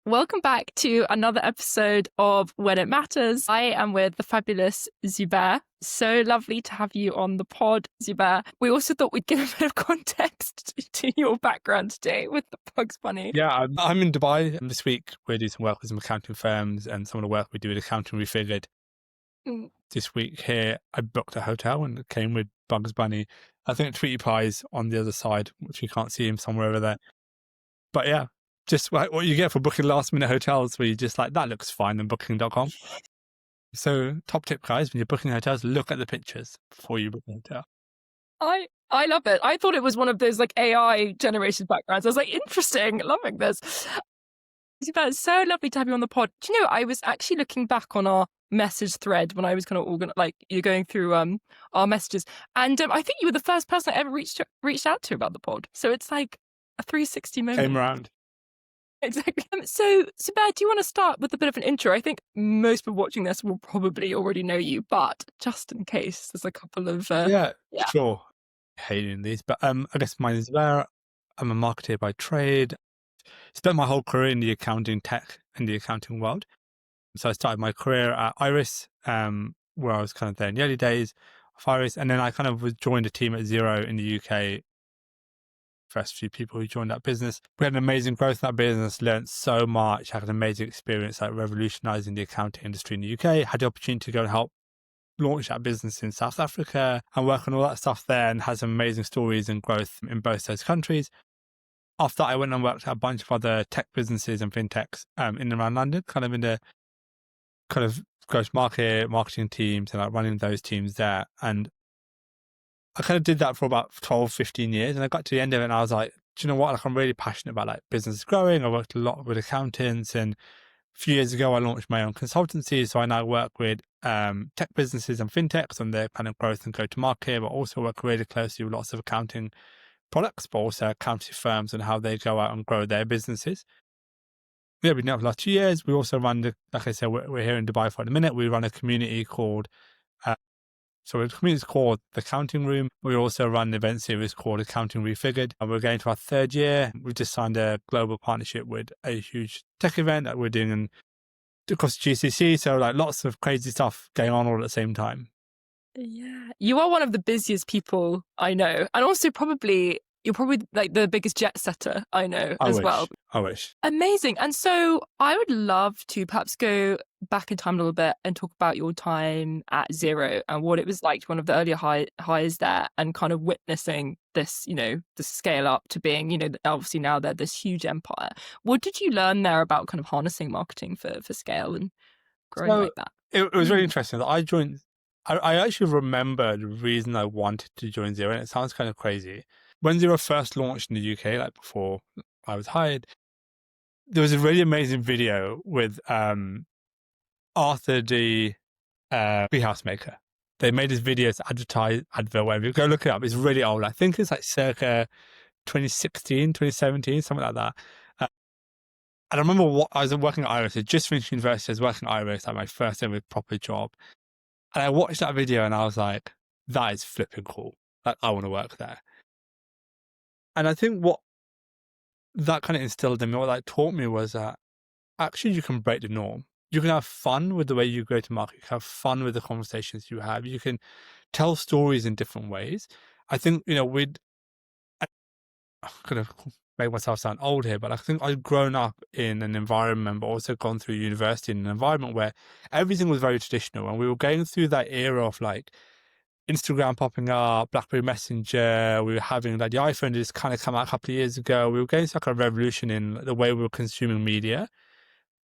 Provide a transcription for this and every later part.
Welcome back to another episode of When It Matters. I am with the fabulous Zubair. So lovely to have you on the pod, Zubair. We also thought we'd give a bit of context to your background today with the Bugs Bunny. Yeah, I'm in Dubai this week. We're doing some work with some accounting firms, and some of the work we do with Accounting Refigured. This week here, I booked a hotel and it came with Bugs Bunny. I think Tweety Pie's on the other side, which you can't see him somewhere over there. But yeah, just what you get for booking last minute hotels where you just like, that looks fine on booking.com. So top tip, guys, when you're booking hotels, look at the pictures before you book a hotel. I love it. I thought it was one of those like AI generated backgrounds. I was like, interesting, loving this. Zubair, it's so lovely to have you on the pod. Do you know, I was actually looking back on our message thread when I was kind of you're going through our messages, and I think you were the first person I ever reached out to about the pod. So it's like a 360 moment. Came around. Exactly. So, Zubair, do you want to start with a bit of an intro? I think most people watching this will probably already know you, but just in case, there's a couple of... Yeah, sure. Hating these, but I guess my name is Zubair. I'm a marketer by trade. Spent my whole career in the accounting tech and the accounting world. So I started my career at Iris, where I was kind of there in the early days of Iris, and then I kind of joined a team at Xero in the UK. First few people who joined that business. We had an amazing growth in that business, learned so much, had an amazing experience, like revolutionizing the accounting industry in the UK. Had the opportunity to go and help launch that business in South Africa and work on all that stuff there, and had some amazing stories and growth in both those countries. After that, I went and worked at a bunch of other tech businesses and fintechs in and around London, kind of in the kind of growth marketing teams and like running those teams there. And I kind of did that for about 12, 15 years. And I got to the end of it and I was like, do you know what? Like, I'm really passionate about like business growing. I worked a lot with accountants, and a few years ago, I launched my own consultancy. So I now work with tech businesses and fintechs on their kind of growth and go to market, but also work really closely with lots of accounting products, but also accounting firms and how they go out and grow their businesses. Yeah, we've been there for the last 2 years. We also run, like I said, we're here in Dubai for the minute. We run a community called, the community is called The Accounting Room. We also run an event series called Accounting Refigured. And we're going to our 3rd year. We've just signed a global partnership with a huge tech event that we're doing across GCC. So like lots of crazy stuff going on all at the same time. Yeah. You are one of the busiest people I know. And also you're probably like the biggest jet setter I know well. I wish. Amazing. And so I would love to perhaps go back in time a little bit and talk about your time at Xero and what it was like, one of the earlier highs there, and kind of witnessing this, the scale up to being, obviously now they're this huge empire. What did you learn there about kind of harnessing marketing for scale and growing like that? It was really interesting that I joined. I actually remember the reason I wanted to join Xero, and it sounds kind of crazy. When Xero first launched in the UK, like before I was hired, there was a really amazing video with Arthur, the bee house maker. They made this video to advert, whatever. Go look it up. It's really old. I think it's like circa 2016, 2017, something like that. And I remember I was working at Iris. I just finished university. I was working at Iris, like my first ever proper job. And I watched that video and I was like, that is flipping cool. Like, I want to work there. And I think what that kind of instilled in me, what that taught me, was that actually you can break the norm. You can have fun with the way you go to market. You can have fun with the conversations you have. You can tell stories in different ways. I think, I'm going to make myself sound old here, but I think I've grown up in an environment, but also gone through university in an environment where everything was very traditional. And we were going through that era of like Instagram popping up, BlackBerry Messenger. We were having like the iPhone just kind of come out a couple of years ago. We were going through like a revolution in the way we were consuming media.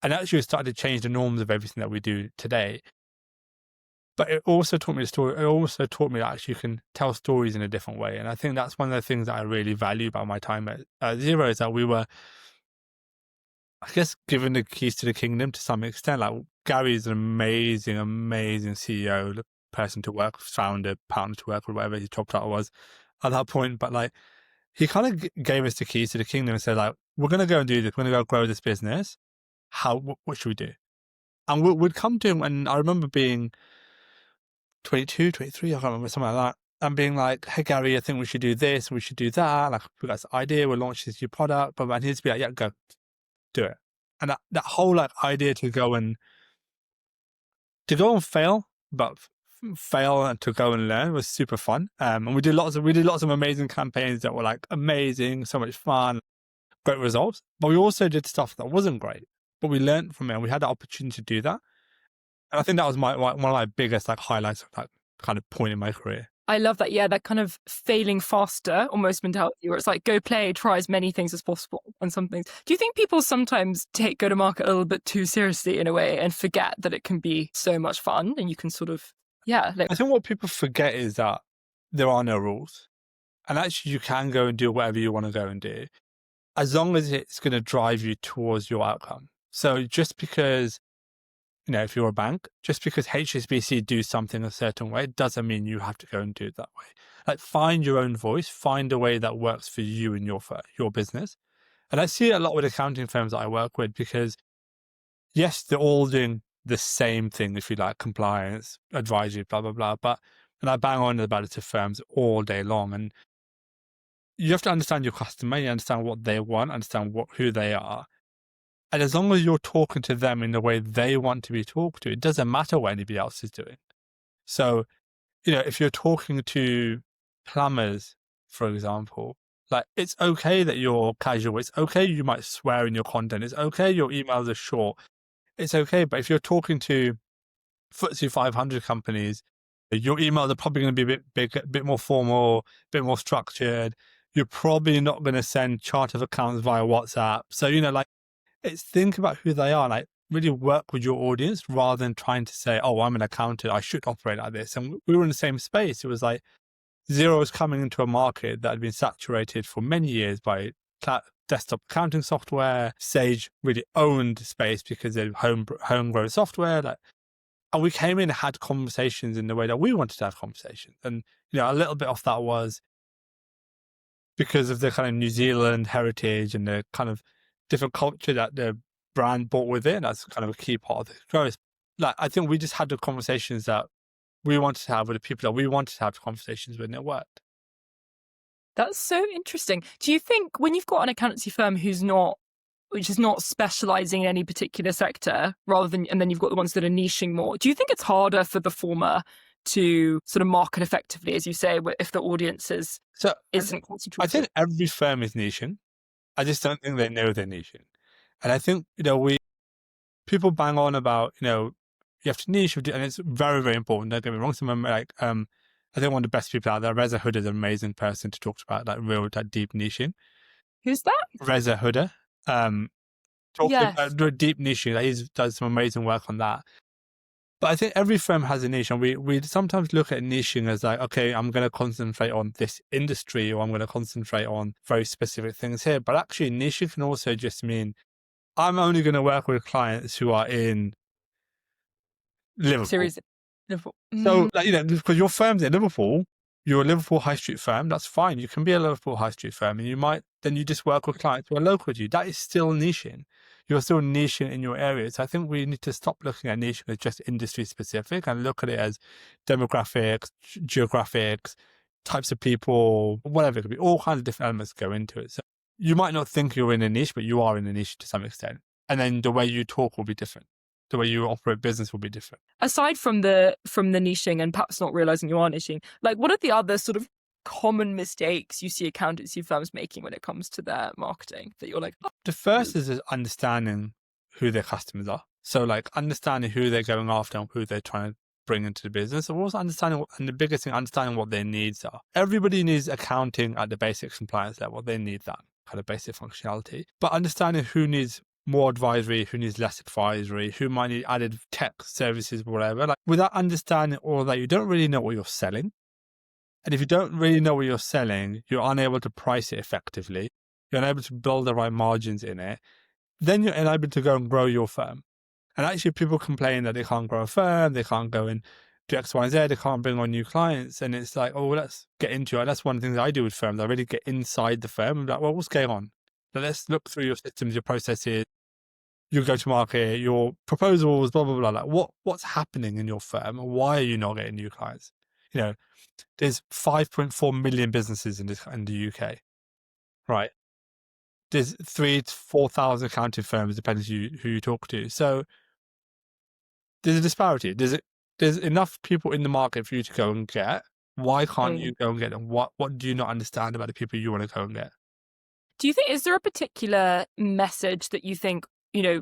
And actually it started to change the norms of everything that we do today. But it also taught me the story. It also taught me that actually you can tell stories in a different way. And I think that's one of the things that I really value about my time at Xero, is that we were, I guess, given the keys to the kingdom to some extent. Like, Gary's an amazing, amazing CEO, the person to work with, founder, partner to work with, whatever his job title was at that point. But like, he kind of gave us the keys to the kingdom and said, like, we're going to go and do this. We're going to go grow this business. What should we do? And we'd come to him, and I remember being 22, 23, I can't remember, something like that, and being like, hey, Gary, I think we should do this, we should do that. Like, we got this idea, we'll launch this new product, and he'd be like, yeah, go do it. And that whole like idea to go and fail, but fail and to go and learn was super fun. And we did lots of amazing campaigns that were like amazing, so much fun, great results. But we also did stuff that wasn't great, but we learned from it and we had the opportunity to do that. And I think that was one of my biggest like highlights of that kind of point in my career. I love that. Yeah, that kind of failing faster almost mentality where it's like go play, try as many things as possible on some things. Do you think people sometimes take go to market a little bit too seriously in a way and forget that it can be so much fun and you can sort of, I think what people forget is that there are no rules. And actually you can go and do whatever you want to go and do, as long as it's going to drive you towards your outcome. So just because, if you're a bank, just because HSBC do something a certain way, doesn't mean you have to go and do it that way. Like find your own voice, find a way that works for you and your business. And I see it a lot with accounting firms that I work with because yes, they're all doing the same thing, if you like, compliance, advisory, blah, blah, blah. And I bang on about it to firms all day long. And you have to understand your customer, you understand what they want, understand who they are. And as long as you're talking to them in the way they want to be talked to, it doesn't matter what anybody else is doing. So, if you're talking to plumbers, for example, like it's okay that you're casual. It's okay you might swear in your content. It's okay your emails are short. It's okay. But if you're talking to FTSE 500 companies, your emails are probably going to be a bit more formal, a bit more structured. You're probably not going to send chart of accounts via WhatsApp. So, it's think about who they are, like really work with your audience rather than trying to say, oh, I'm an accountant, I should operate like this. And we were in the same space. It was like Xero was coming into a market that had been saturated for many years by desktop accounting software. Sage really owned space because they're homegrown software. And we came in and had conversations in the way that we wanted to have conversations. And, a little bit of that was because of the kind of New Zealand heritage and the kind of different culture that the brand brought with it. That's kind of a key part of the growth. Like, I think we just had the conversations that we wanted to have with the people that we wanted to have conversations with, and it worked. That's so interesting. Do you think when you've got an accountancy firm which is not specializing in any particular sector and then you've got the ones that are niching more, do you think it's harder for the former to sort of market effectively, as you say, if the audience isn't concentrated? I think every firm is niching. I just don't think they know they're niching. And I think, people bang on about, you have to niche, and it's very, very important. Don't get me wrong. Someone I think one of the best people out there, Reza Huda, is an amazing person to talk about that deep niching. Who's that? Reza Huda. Talking about deep niching. He does some amazing work on that. But I think every firm has a niche, and we sometimes look at niching as like, okay, I'm going to concentrate on this industry, or I'm going to concentrate on very specific things here. But actually, niching can also just mean I'm only going to work with clients who are in Liverpool. Liverpool. So, because your firm's in Liverpool, you're a Liverpool high street firm, that's fine. You can be a Liverpool high street firm, and then you just work with clients who are local to you. That is still niching. You're still niching in your area. So I think we need to stop looking at niching as just industry specific and look at it as demographics, geographics, types of people, whatever it could be. All kinds of different elements go into it. So you might not think you're in a niche, but you are in a niche to some extent. And then the way you talk will be different. The way you operate business will be different. Aside from the niching and perhaps not realizing you are niching, like what are the other sort of common mistakes you see accountancy firms making when it comes to their marketing that you're like, oh. The first is understanding who their customers are. So like understanding who they're going after and who they're trying to bring into the business. And also understanding, and the biggest thing, understanding what their needs are. Everybody needs accounting at the basic compliance level. They need that kind of basic functionality. But understanding who needs more advisory, who needs less advisory, who might need added tech services, whatever. Like without understanding all that, you don't really know what you're selling. And if you don't really know what you're selling, you're unable to price it effectively. You're unable to build the right margins in it. Then you're unable to go and grow your firm. And actually people complain that they can't grow a firm, they can't go and do X, Y, and Z, they can't bring on new clients. And it's like, oh, let's get into it. That's one of the things I do with firms. I really get inside the firm and be like, well, what's going on? So let's look through your systems, your processes, your go-to-market, your proposals, blah, blah, blah. Like what's happening in your firm? Why are you not getting new clients? There's 5.4 million businesses in the UK, right? there's 3,000 to 4,000 accounting firms, depends who you talk to. So there's a disparity. There's enough people in the market for you to go and get. Why can't you go and get them? What do you not understand about the people you want to go and get? Do you think, is there a particular message that you think,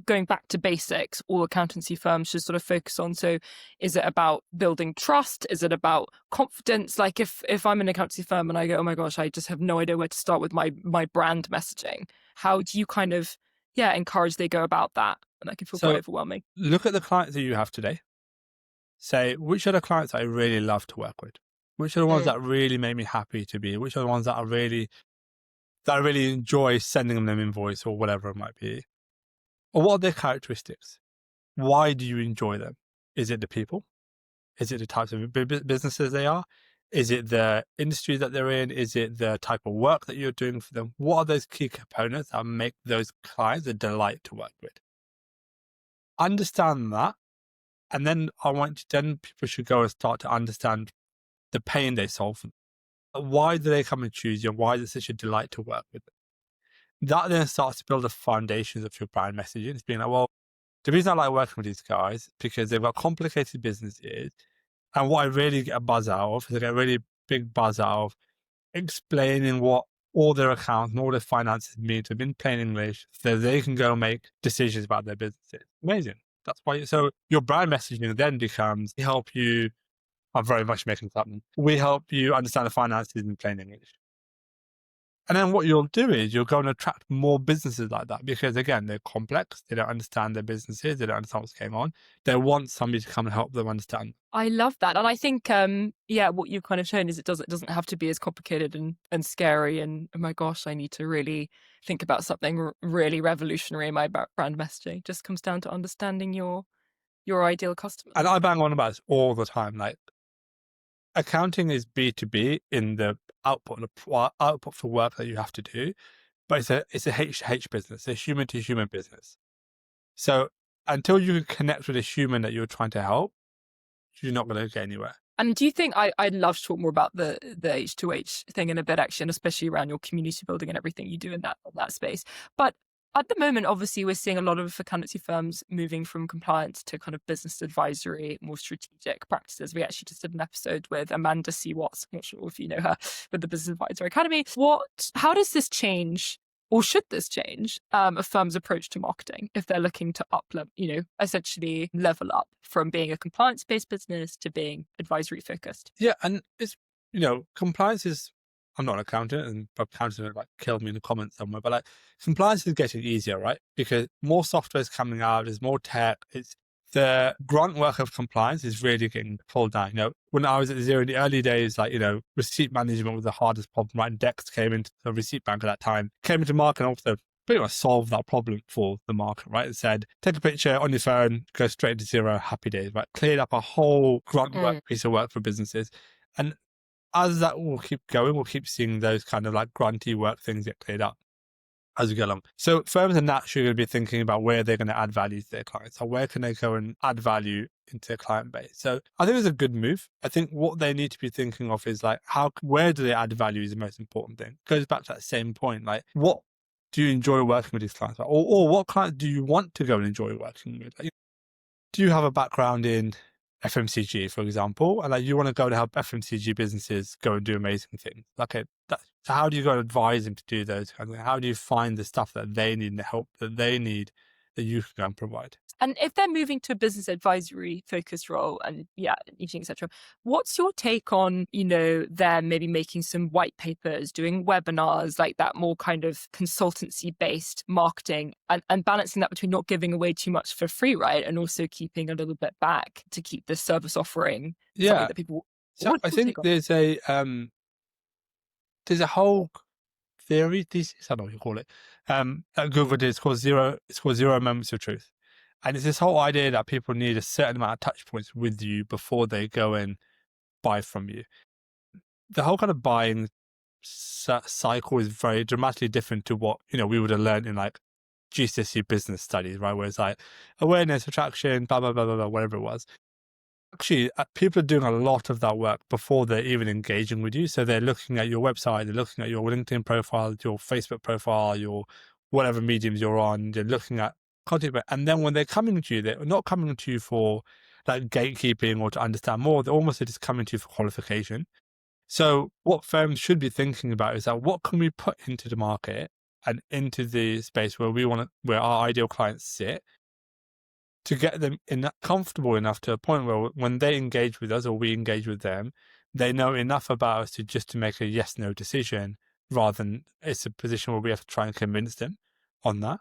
going back to basics, all accountancy firms should sort of focus on? So is it about building trust? Is it about confidence? Like if I'm an accountancy firm and I go, oh my gosh, I just have no idea where to start with my brand messaging, how do you kind of, encourage they go about that? And that can feel quite overwhelming. Look at the clients that you have today. Say, which are the clients I really love to work with? Which are the ones that really make me happy to be? Which are the ones that I really enjoy sending them an invoice or whatever it might be? Or what are their characteristics? Why do you enjoy them? Is it the people? Is it the types of businesses they are? Is it the industry that they're in? Is it the type of work that you're doing for them? What are those key components that make those clients a delight to work with? Understand that. And then then people should go and start to understand the pain they solve. Why do they come and choose you? Why is it such a delight to work with them? That then starts to build the foundations of your brand messaging. It's being like, well, the reason I like working with these guys is because they've got complicated businesses. And what I really get a buzz out of is I get a really big buzz out of explaining what all their accounts and all their finances mean to them in plain English so they can go and make decisions about their businesses. Amazing. That's why. So your brand messaging then becomes, we help you. I'm very much making this happen. We help you understand the finances in plain English. And then what you'll do is you'll go and attract more businesses like that because, again, they're complex. They don't understand their businesses. They don't understand what's going on. They want somebody to come and help them understand. I love that. And I think, what you've kind of shown is it doesn't have to be as complicated and scary. And oh my gosh, I need to really think about something really revolutionary in my brand messaging. It just comes down to understanding your ideal customer. And I bang on about this all the time. Like, accounting is B2B in the output for work that you have to do, but it's a H2H business, a human to human business. So until you can connect with a human that you're trying to help, you're not going to get anywhere. And do you think I'd love to talk more about the H2H thing in a bit, actually, and especially around your community building and everything you do in that space. But at the moment, obviously, we're seeing a lot of accountancy firms moving from compliance to kind of business advisory, more strategic practices. We actually just did an episode with Amanda C. Watts, I'm not sure if you know her, with the Business Advisor Academy. How does this change, or should this change, a firm's approach to marketing if they're looking to essentially level up from being a compliance-based business to being advisory-focused? Yeah, and it's, compliance is, I'm not an accountant, and accountants will kill me in the comments somewhere, but compliance is getting easier, right? Because more software is coming out, there's more tech. It's the grunt work of compliance is really getting pulled down. When I was at Xero in the early days, receipt management was the hardest problem, right? And Dex came into the receipt bank at that time, came into market and also pretty much solved that problem for the market, right? It said, take a picture on your phone, go straight into Xero, happy days, right? Cleared up a whole grunt work piece of work for businesses. And as that will keep going, we'll keep seeing those kind of grunty work things get cleared up as we go along. So firms are naturally going to be thinking about where they're going to add value to their clients. So where can they go and add value into their client base? So I think it's a good move. I think what they need to be thinking of is where do they add value is the most important thing. It goes back to that same point. What do you enjoy working with these clients? Or what clients do you want to go and enjoy working with? Do you have a background in FMCG, for example, and you want to go to help FMCG businesses go and do amazing things? So how do you go and advise them to do those kinds of things? How do you find the stuff that they need and the help that they need that you can go and provide? And if they're moving to a business advisory focused role and meeting, etc., what's your take on, them maybe making some white papers, doing webinars, like that more kind of consultancy based marketing and balancing that between not giving away too much for free, right? And also keeping a little bit back to keep the service offering. Yeah. That people. So I think there's a whole theory, thesis, I don't know what you call it, at Google did. It's called Zero Moments of Truth. And it's this whole idea that people need a certain amount of touch points with you before they go and buy from you. The whole kind of buying cycle is very dramatically different to what, we would have learned in GCSE business studies, right? Where it's awareness, attraction, blah, blah, blah, blah, blah, whatever it was. Actually, people are doing a lot of that work before they're even engaging with you. So they're looking at your website, they're looking at your LinkedIn profile, your Facebook profile, your whatever mediums you're on, you're looking at content. And then when they're coming to you, they're not coming to you for like gatekeeping or to understand more. They're almost just coming to you for qualification. So what firms should be thinking about is that what can we put into the market and into the space where where our ideal clients sit, to get them comfortable enough to a point where when they engage with us or we engage with them, they know enough about us to make a yes/no decision, rather than it's a position where we have to try and convince them on that.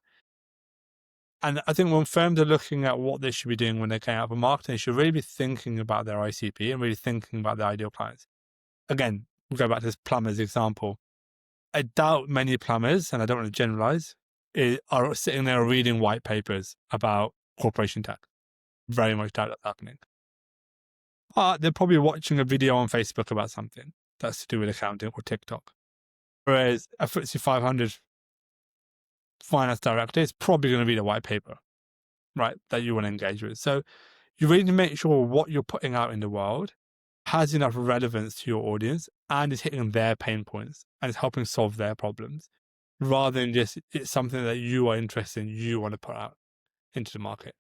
And I think when firms are looking at what they should be doing when they're going out for marketing, they should really be thinking about their ICP and really thinking about their ideal clients. Again, we'll go back to this plumber's example. I doubt many plumbers, and I don't want to generalize, are sitting there reading white papers about corporation tax. Very much doubt that's happening. They're probably watching a video on Facebook about something that's to do with accounting or TikTok. Whereas a FTSE 500 finance director is probably going to read a white paper, right, that you want to engage with. So you really need to make sure what you're putting out in the world has enough relevance to your audience and is hitting their pain points and is helping solve their problems, rather than just it's something that you are interested in, you want to put out into the market.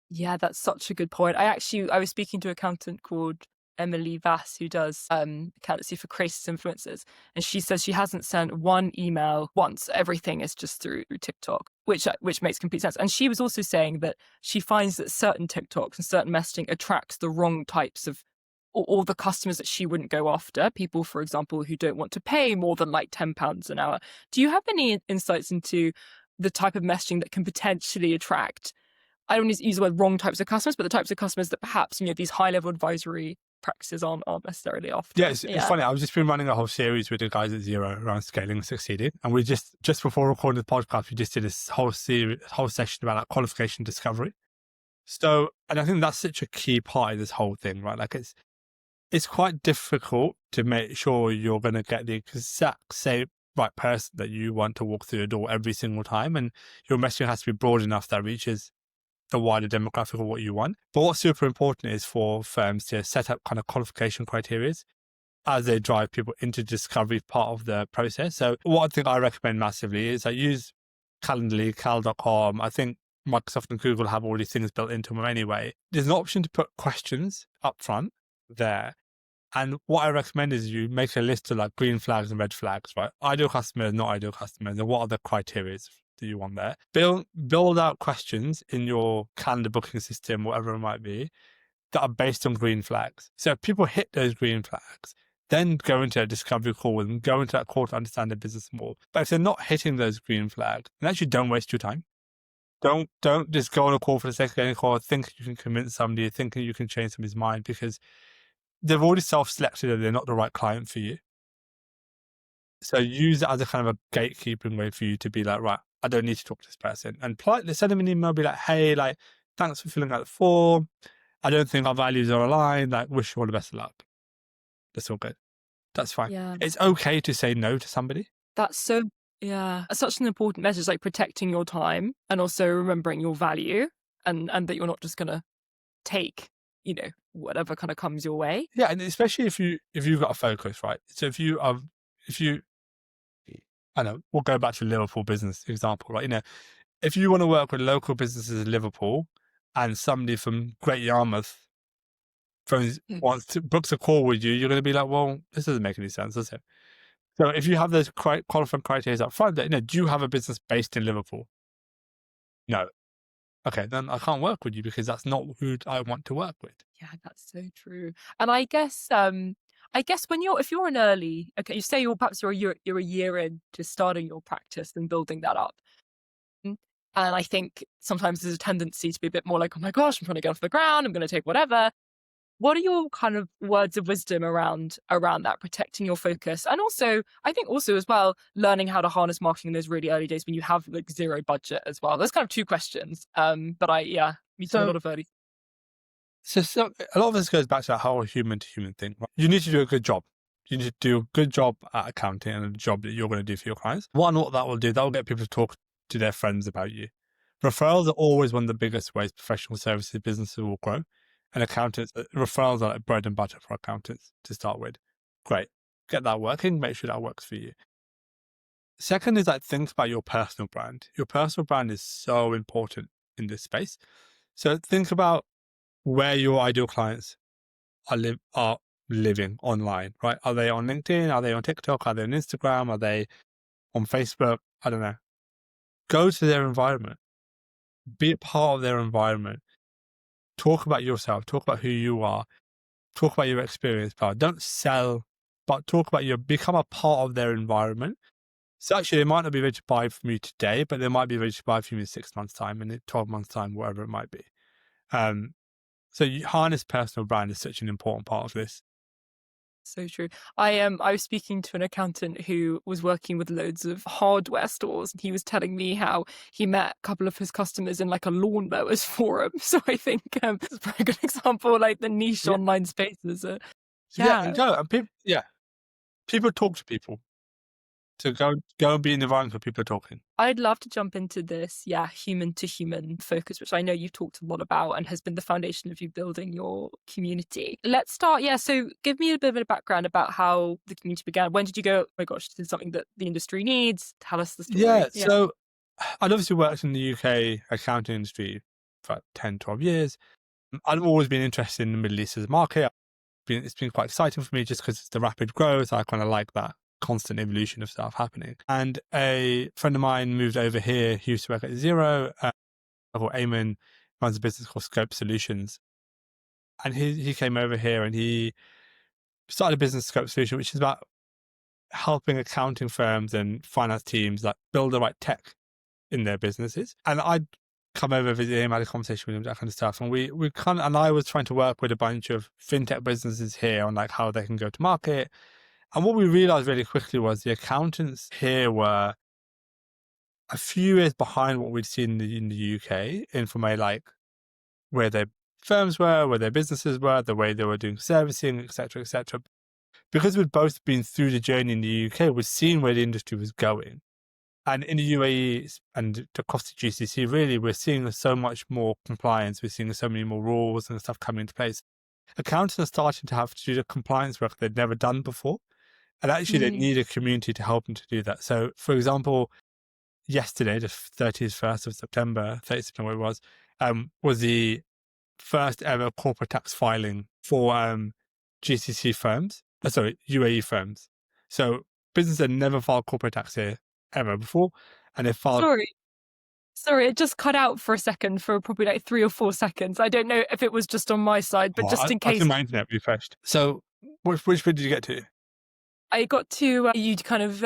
Yeah, that's such a good point. I was speaking to an accountant called Emily Vass, who does accountancy for creators influencers, and she says she hasn't sent one email once. Everything is just through TikTok, which makes complete sense. And she was also saying that she finds that certain TikToks and certain messaging attracts the wrong types of or the customers that she wouldn't go after. People, for example, who don't want to pay more than like £10 an hour. Do you have any insights into the type of messaging that can potentially attract, I don't need to use the word wrong types of customers, but the types of customers that perhaps, these high-level advisory practices aren't necessarily after? Yeah, it's funny. I've just been running a whole series with the guys at Zero around scaling and succeeding. And we just before recording the podcast, we just did this whole session about like qualification discovery. So, and I think that's such a key part of this whole thing, right? Like it's quite difficult to make sure you're going to get the exact same right person that you want to walk through the door every single time. And your messaging has to be broad enough that reaches the wider demographic of what you want. But what's super important is for firms to set up kind of qualification criteria as they drive people into discovery part of the process. So one thing I recommend massively is I use Calendly, cal.com. I think Microsoft and Google have all these things built into them anyway. There's an option to put questions up front there. And what I recommend is you make a list of like green flags and red flags, right? Ideal customers, not ideal customers, and what are the criteria that you want there. Build out questions in your calendar booking system, whatever it might be, that are based on green flags. So if people hit those green flags, then go into a discovery call with them, go into that call to understand their business more. But if they're not hitting those green flags, then actually don't waste your time. Don't just go on a call for the sake of getting a call, think you can convince somebody, thinking you can change somebody's mind, because they've already self-selected that they're not the right client for you. So use it as a kind of a gatekeeping way for you to be like, right, I don't need to talk to this person. And politely send them an email, be like, hey, like, thanks for filling out the form. I don't think our values are aligned. Like, wish you all the best of luck. That's all good. That's fine. Yeah. It's okay to say no to somebody. That's such an important message, like protecting your time and also remembering your value and that you're not just going to take, whatever kind of comes your way. Yeah. And especially if you've got a focus, right? So I know, we'll go back to Liverpool business example, right? If you want to work with local businesses in Liverpool and somebody from Great Yarmouth wants to books a call with you, you're going to be like, well, this doesn't make any sense, does it? So if you have those qualifying criteria up front, that, do you have a business based in Liverpool? No. Okay, then I can't work with you because that's not who I want to work with. Yeah, that's so true. And I guess if you're an early, okay, you say you're a year in to starting your practice and building that up. And I think sometimes there's a tendency to be a bit more like, oh my gosh, I'm trying to get off the ground, I'm going to take whatever. What are your kind of words of wisdom around that, protecting your focus? And also, I think also as well, learning how to harness marketing in those really early days when you have like zero budget as well. There's kind of two questions. But we do a lot of early. So a lot of this goes back to that whole human to human thing. Right? You need to do a good job. You need to do a good job at accounting and a job that you're going to do for your clients. One, what that will do, that will get people to talk to their friends about you. Referrals are always one of the biggest ways professional services businesses will grow. And accountants, referrals are like bread and butter for accountants to start with. Great. Get that working, make sure that works for you. Second is like, think about your personal brand. Your personal brand is so important in this space. So think about where your ideal clients are living online, right? Are they on LinkedIn? Are they on TikTok? Are they on Instagram? Are they on Facebook? I don't know. Go to their environment. Be a part of their environment. Talk about yourself. Talk about who you are. Talk about your experience power. Don't sell, but talk about become a part of their environment. So actually, they might not be ready to buy from you today, but they might be ready to buy from you in 6 months' time, in 12 months' time, whatever it might be. So you harness personal brand is such an important part of this. So true. I was speaking to an accountant who was working with loads of hardware stores, and he was telling me how he met a couple of his customers in like a lawnmowers forum. So I think it's a very good example, like the niche Yeah, online spaces. yeah, Yeah, and people talk to people. So go and be in the environment where people are talking. I'd love to jump into this, human to human focus, which I know you've talked a lot about and has been the foundation of you building your community. Let's start. So give me a bit of a background about how the community began. When did you go, oh my gosh, this is something that the industry needs? Tell us the Yeah, story. Yeah. so I'd obviously worked in the UK accounting industry for about 10, 12 years. I've always been interested in the Middle East as a market. It's been quite exciting for me just because it's the rapid growth. I kind of like that constant evolution of stuff happening. And a friend of mine moved over here. He used to work at Xero, called Eamon, runs a business called Scope Solutions. And he came over here and he started a business, Scope Solution, which is about helping accounting firms and finance teams like build the right tech in their businesses. And I'd come over, visit him, had a conversation with him, that kind of stuff. And and I was trying to work with a bunch of fintech businesses here on like how they can go to market. And what we realized really quickly was the accountants here were a few years behind what we'd seen in the UK in from a like where their firms were, where their businesses were, the way they were doing servicing, et cetera, et cetera. Because we'd both been through the journey in the UK, we'd seen where the industry was going. And in the UAE and across the GCC, really, we're seeing so much more compliance. We're seeing so many more rules and stuff coming into place. Accountants are starting to have to do the compliance work they'd never done before. And actually, they Mm. need a community to help them to do that. So, for example, yesterday, the 31st of September, 30th September it was the first ever corporate tax filing for GCC firms, UAE firms. So businesses had never filed corporate tax here ever before, and they filed. Sorry, it just cut out for a second for probably like 3 or 4 seconds. I don't know if it was just on my side, but Oh, just in I case. think my internet refreshed. So which bit did you get to? I got to you kind of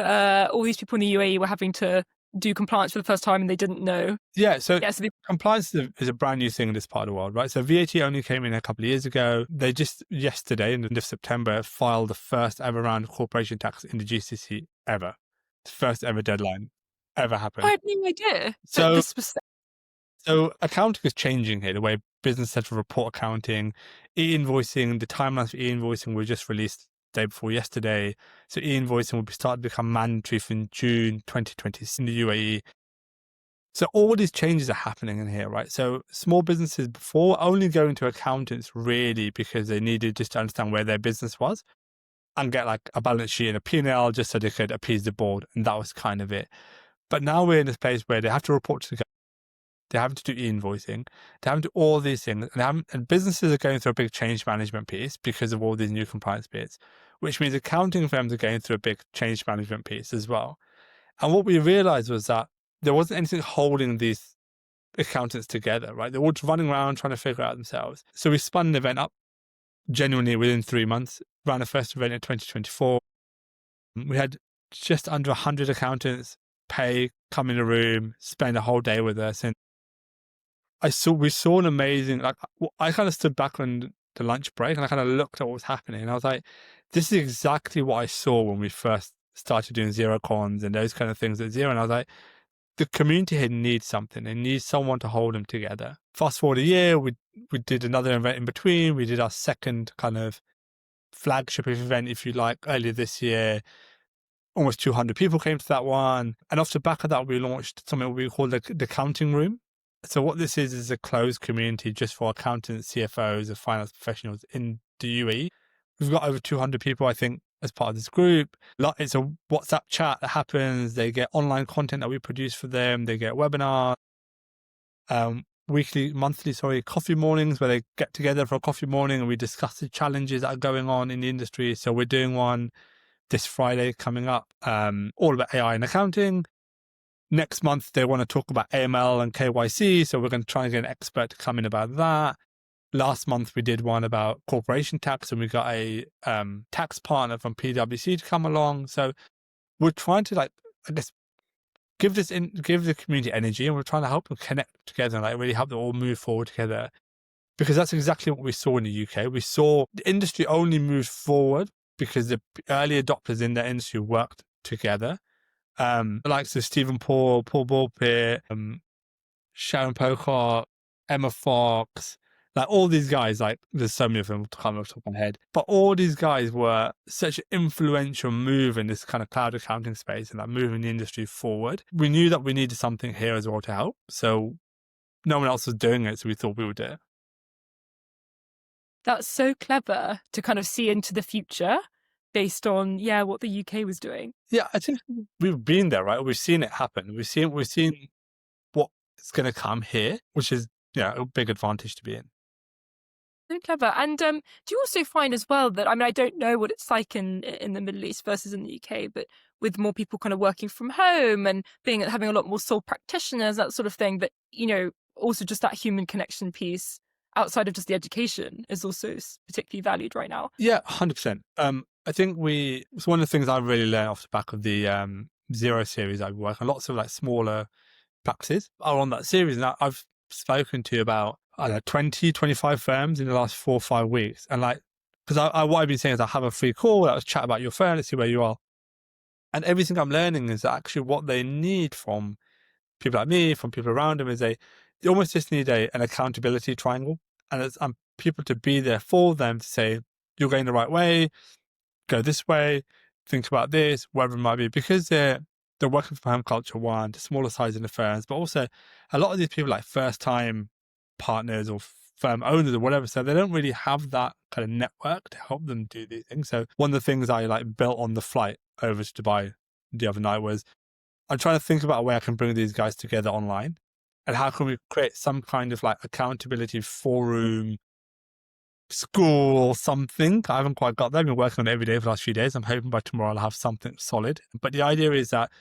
all these people in the UAE were having to do compliance for the first time and they didn't know. Yeah, so Yeah, so they, compliance is a brand new thing in this part of the world, right? So VAT only came in a couple of years ago. They just yesterday, in the end of September, filed the first ever round of corporation tax in the GCC ever. The first ever deadline ever I happened. had no idea that So this was. So accounting is changing here, the way business had to report accounting, e-invoicing, the timelines for e-invoicing were just released the day before yesterday. So e-invoicing will start to become mandatory from June 2020 in the UAE. So all these changes are happening in here, right? So small businesses before were only going to accountants really because they needed just to understand where their business was and get like a balance sheet and a P&L just so they could appease the board. And that was kind of it. But now we're in this place where they have to report to the they're having to do e-invoicing. They're having to do all these things. And businesses are going through a big change management piece because of all these new compliance bits, which means accounting firms are going through a big change management piece as well. And what we realized was that there wasn't anything holding these accountants together, right? They're all just running around trying to figure it out themselves. So we spun an event up genuinely within 3 months, ran a first event in 2024. We had just under 100 accountants come in a room, spend a whole day with us. And we saw an amazing, like, I kind of stood back on the lunch break and I kind of looked at what was happening. And I was like, this is exactly what I saw when we first started doing Zero Cons and those kind of things at Zero. And I was like, the community here needs something. They need someone to hold them together. Fast forward a year, we did another event in between. We did our second kind of flagship event, if you like, earlier this year. Almost 200 people came to that one. And off the back of that, we launched something we call the Counting Room. So what this is a closed community just for accountants, CFOs, and finance professionals in the UAE. We've got over 200 people, I think, as part of this group. It's a WhatsApp chat that happens. They get online content that we produce for them. They get webinars, monthly coffee mornings where they get together for a coffee morning and we discuss the challenges that are going on in the industry. So we're doing one this Friday coming up, all about AI and accounting. Next month, they want to talk about AML and KYC. So we're going to try and get an expert to come in about that. Last month, we did one about corporation tax and we got a tax partner from PwC to come along. So we're trying to give the community energy, and we're trying to help them connect together and really help them all move forward together. Because that's exactly what we saw in the UK. We saw the industry only move forward because the early adopters in the industry worked together. The likes of Stephen Paul Bulpitt, Sharon Pocock, Emma Fox, all these guys, there's so many of them coming off the top of my head, but all these guys were such an influential move in this kind of cloud accounting space and moving the industry forward. We knew that we needed something here as well to help. So no one else was doing it, so we thought we would do it. That's so clever to kind of see into the future based on, what the UK was doing. Yeah, I think we've been there, right? We've seen it happen. We've seen what's going to come here, which is, a big advantage to be in. So clever. And do you also find as well that, I don't know what it's like in the Middle East versus in the UK, but with more people kind of working from home and having a lot more sole practitioners, that sort of thing, that, also just that human connection piece outside of just the education is also particularly valued right now? Yeah, 100%. I think it's one of the things I've really learned off the back of the Zero series I've worked on. Lots of smaller practices are on that series. And I've spoken to about, 20, 25 firms in the last 4 or 5 weeks. And because what I've been saying is I have a free call, let's chat about your firm, let's see where you are. And everything I'm learning is actually what they need from people like me, from people around them, is they almost just need an accountability triangle. And it's people to be there for them to say, you're going the right way, go this way, think about this, whatever it might be, because they're working from home culture, one, the smaller size in the firms, but also a lot of these people first time partners or firm owners or whatever, so they don't really have that kind of network to help them do these things. So one of the things I built on the flight over to Dubai the other night was I'm trying to think about a way I can bring these guys together online, and how can we create some kind of accountability forum, school, something. I haven't quite got there. I've been working on it every day for the last few days. I'm hoping by tomorrow I'll have something solid. But the idea is that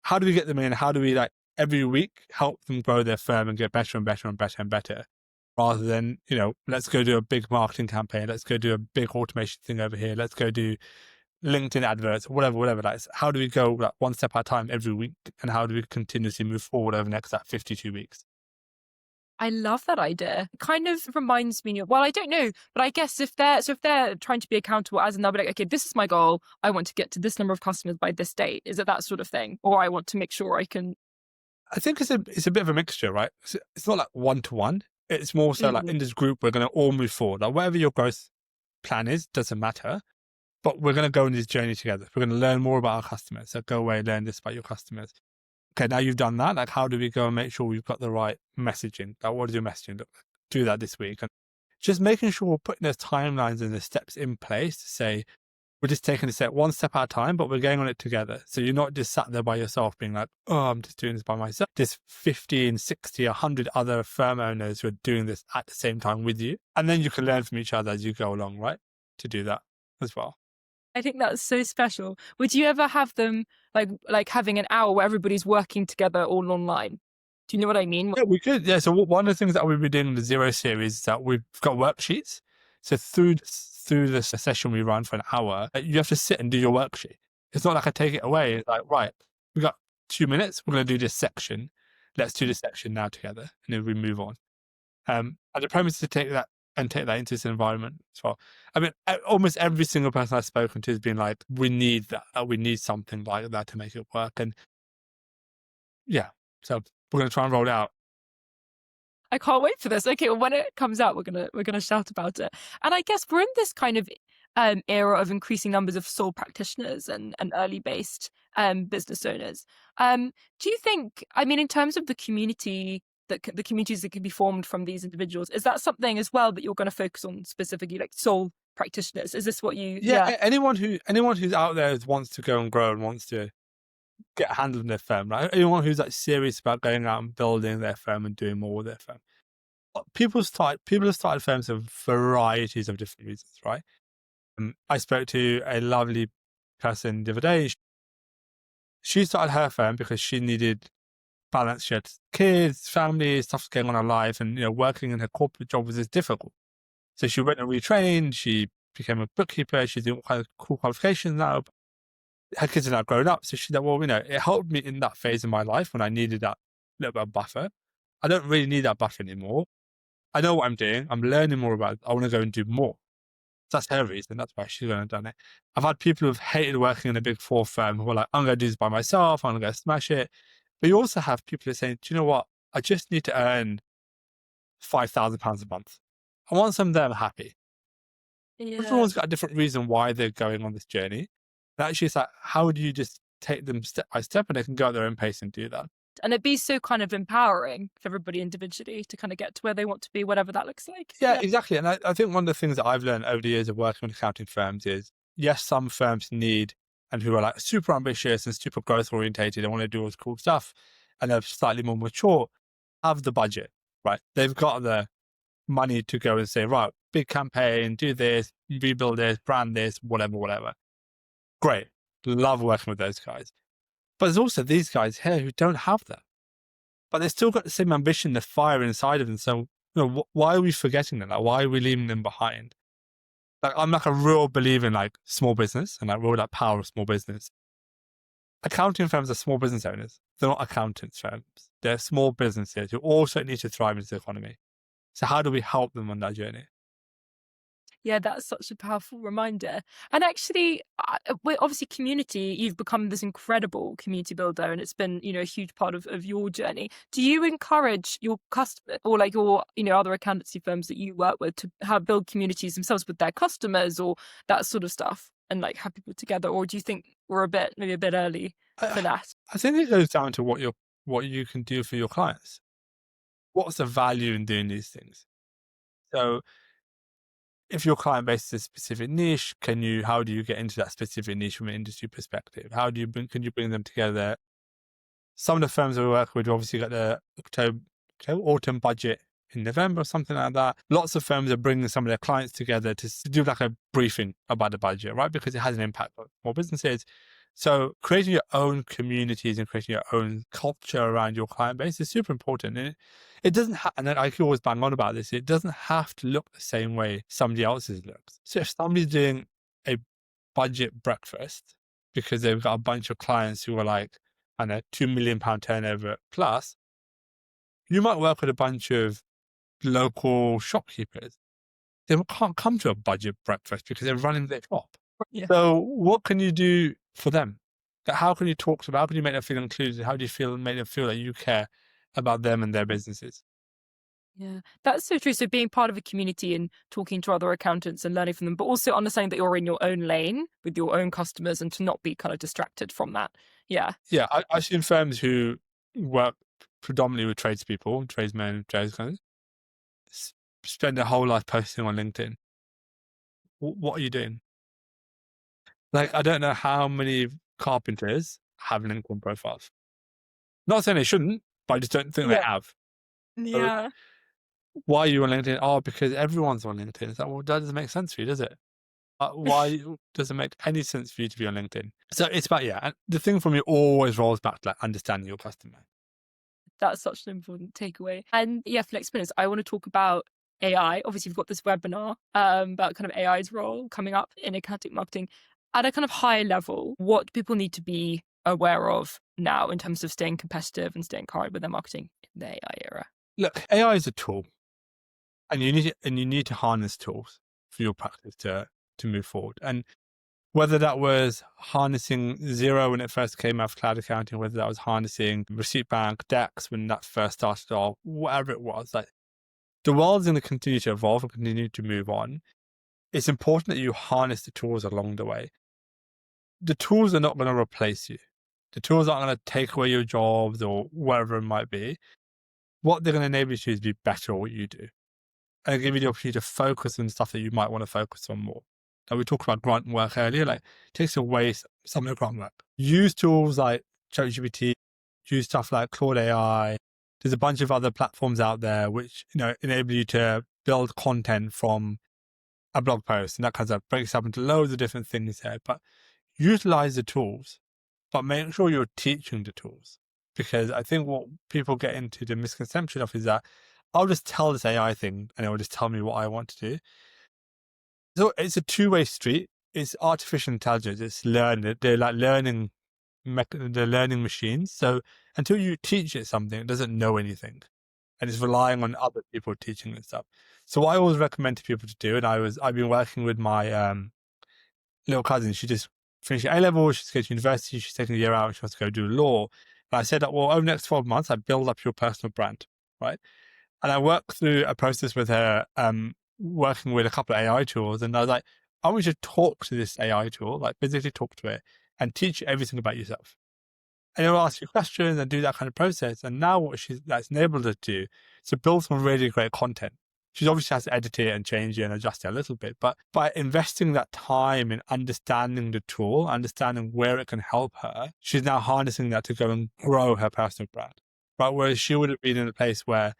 how do we get them in? How do we every week help them grow their firm and get better and better and better and better, rather than, let's go do a big marketing campaign. Let's go do a big automation thing over here. Let's go do LinkedIn adverts, whatever that is. How do we go one step at a time every week? And how do we continuously move forward over the next 52 weeks? I love that idea. It kind of reminds me of, well, I don't know, but I guess if they're trying to be accountable, as in they'll be like, okay, this is my goal. I want to get to this number of customers by this date. Is it that sort of thing? Or I want to make sure I can. I think it's a bit of a mixture, right? It's not one-to-one. It's more so in this group, we're going to all move forward. Whatever your growth plan is, doesn't matter. But we're going to go on this journey together. We're going to learn more about our customers. So go away, learn this about your customers. Okay, now you've done that. How do we go and make sure we've got the right messaging? What does your messaging look like? Do that this week. And just making sure we're putting those timelines and the steps in place to say, we're just taking a step, one step at a time, but we're going on it together. So you're not just sat there by yourself being like, oh, I'm just doing this by myself. There's 15, 60, 100 other firm owners who are doing this at the same time with you. And then you can learn from each other as you go along, right? To do that as well. I think that's so special. Would you ever have them like having an hour where everybody's working together all online? Do you know what I mean? Yeah, we could. Yeah. So one of the things that we've been doing in the Zero series is that we've got worksheets. So through the session we run for an hour, you have to sit and do your worksheet. It's not like I take it away. It's like, right, we got 2 minutes. We're going to do this section. Let's do this section now together. And then we move on. And the premise is to take that into this environment as well. Almost every single person I've spoken to has been like, we need that. We need something like that to make it work. And yeah, so we're going to try and roll it out. I can't wait for this. Okay, well, when it comes out, we're gonna shout about it. And I guess we're in this kind of era of increasing numbers of sole practitioners and early based business owners. Do you think? In terms of the community that the communities that can be formed from these individuals. Is that something as well that you're going to focus on specifically, like sole practitioners? Is this what you? Yeah, anyone who's out there wants to go and grow and wants to get a handle on their firm, right? Anyone who's like serious about going out and building their firm and doing more with their firm. People have started firms for varieties of different reasons, right? I spoke to a lovely person the other day. She started her firm because she needed balance. She had kids, family, stuff going on in her life, and working in her corporate job was just difficult. So she went and retrained. She became a bookkeeper. She's doing all kinds of cool qualifications now. Her kids are now grown up, so she's like, well, it helped me in that phase of my life when I needed that little bit of buffer. I don't really need that buffer anymore. I know what I'm doing. I'm learning more about it. I want to go and do more. That's her reason. That's why she's going to have done it. I've had people who've hated working in a big four firm who are like, I'm going to do this by myself. I'm going to go smash it. But you also have people who are saying, do you know what? I just need to earn £5,000 a month. I want some of them happy. Yeah. Everyone's got a different reason why they're going on this journey. And actually, it's like, how do you just take them step by step and they can go at their own pace and do that? And it'd be so kind of empowering for everybody individually to kind of get to where they want to be, whatever that looks like. Yeah, exactly. And I think one of the things that I've learned over the years of working with accounting firms is, yes, some firms need, and who are like super ambitious and super growth orientated and want to do all this cool stuff, and they're slightly more mature, have the budget, right? They've got the money to go and say, right, big campaign, do this, rebuild this, brand this, whatever. Great. Love working with those guys. But there's also these guys here who don't have that. But they've still got the same ambition, the fire inside of them. So, why are we forgetting them? Like, why are we leaving them behind? Like, I'm like a real believer in like small business and like real like power of small business. Accounting firms are small business owners. They're not accountants firms. They're small businesses who also need to thrive in this economy. So how do we help them on that journey? Yeah, that's such a powerful reminder. And actually, obviously community, you've become this incredible community builder and it's been, a huge part of your journey. Do you encourage your customer or like your, other accountancy firms that you work with to build communities themselves with their customers or that sort of stuff and like have people together? Or do you think we're maybe a bit early for that? I think it goes down to what you can do for your clients. What's the value in doing these things? So if your client base is a specific niche, how do you get into that specific niche from an industry perspective? Can you bring them together? Some of the firms we work with obviously got the autumn budget in November or something like that. Lots of firms are bringing some of their clients together to do like a briefing about the budget, right? Because it has an impact on more businesses. So creating your own communities and creating your own culture around your client base is super important. And it doesn't and I can always bang on about this, it doesn't have to look the same way somebody else's looks. So if somebody's doing a budget breakfast because they've got a bunch of clients who are like, I don't know, £2 million turnover plus, you might work with a bunch of local shopkeepers. They can't come to a budget breakfast because they're running their shop. Yeah. So what can you do for them? How can you talk to them? How can you make them feel included? How do you make them feel that you care about them and their businesses? Yeah, that's so true. So being part of a community and talking to other accountants and learning from them, but also understanding that you're in your own lane with your own customers and to not be kind of distracted from that. Yeah. Yeah, I've seen firms who work predominantly with tradespeople, tradesmen, tradesmen, spend their whole life posting on LinkedIn. What are you doing? Like, I don't know how many carpenters have LinkedIn profiles. Not saying they shouldn't, but I just don't think they have. Yeah. Why are you on LinkedIn? Oh, because everyone's on LinkedIn. It's like, well, that doesn't make sense for you, does it? Why does it make any sense for you to be on LinkedIn? So it's about, and the thing for me always rolls back to like understanding your customer. That's such an important takeaway. And yeah, for next minutes, I want to talk about AI. Obviously, we've got this webinar about kind of AI's role coming up in accounting marketing. At a kind of high level, what do people need to be aware of now in terms of staying competitive and staying current with their marketing in the AI era? Look, AI is a tool, and you need to harness tools for your practice to move forward. And whether that was harnessing Xero when it first came out of cloud accounting, whether that was harnessing Receipt Bank, DEX when that first started off, whatever it was, like the world's going to continue to evolve and continue to move on. It's important that you harness the tools along the way. The tools are not going to replace you. The tools aren't going to take away your jobs or whatever it might be. what they're going to enable you to do is be better at what you do. And give you the opportunity to focus on stuff that you might want to focus on more. Like we talked about grunt work earlier, like takes away some of the grunt work. Use tools like ChatGPT, use stuff like Claude AI. There's a bunch of other platforms out there which, enable you to build content from a blog post, and that kind of breaks up into loads of different things there. But utilize the tools, but make sure you're teaching the tools. Because I think what people get into the misconception of is that I'll just tell this AI thing and it will just tell me what I want to do. So it's a two-way street. It's artificial intelligence. It's learning. They're like they're learning machines. So until you teach it something, it doesn't know anything. And it's relying on other people teaching it stuff. So what I always recommend to people to do, and I've been working with my little cousin. She just finished A level. She's going to university. She's taking a year out. She wants to go do law. And I said that, well, over the next 12 months, I build up your personal brand, right? And I worked through a process with her, working with a couple of AI tools. And I was like, I want you to talk to this AI tool, like physically talk to it and teach it everything about yourself. And it will ask you questions and do that kind of process. And now what that's enabled her to do is to build some really great content. She obviously has to edit it and change it and adjust it a little bit. But by investing that time in understanding the tool, understanding where it can help her, she's now harnessing that to go and grow her personal brand. Right? Whereas she would have been in a place where,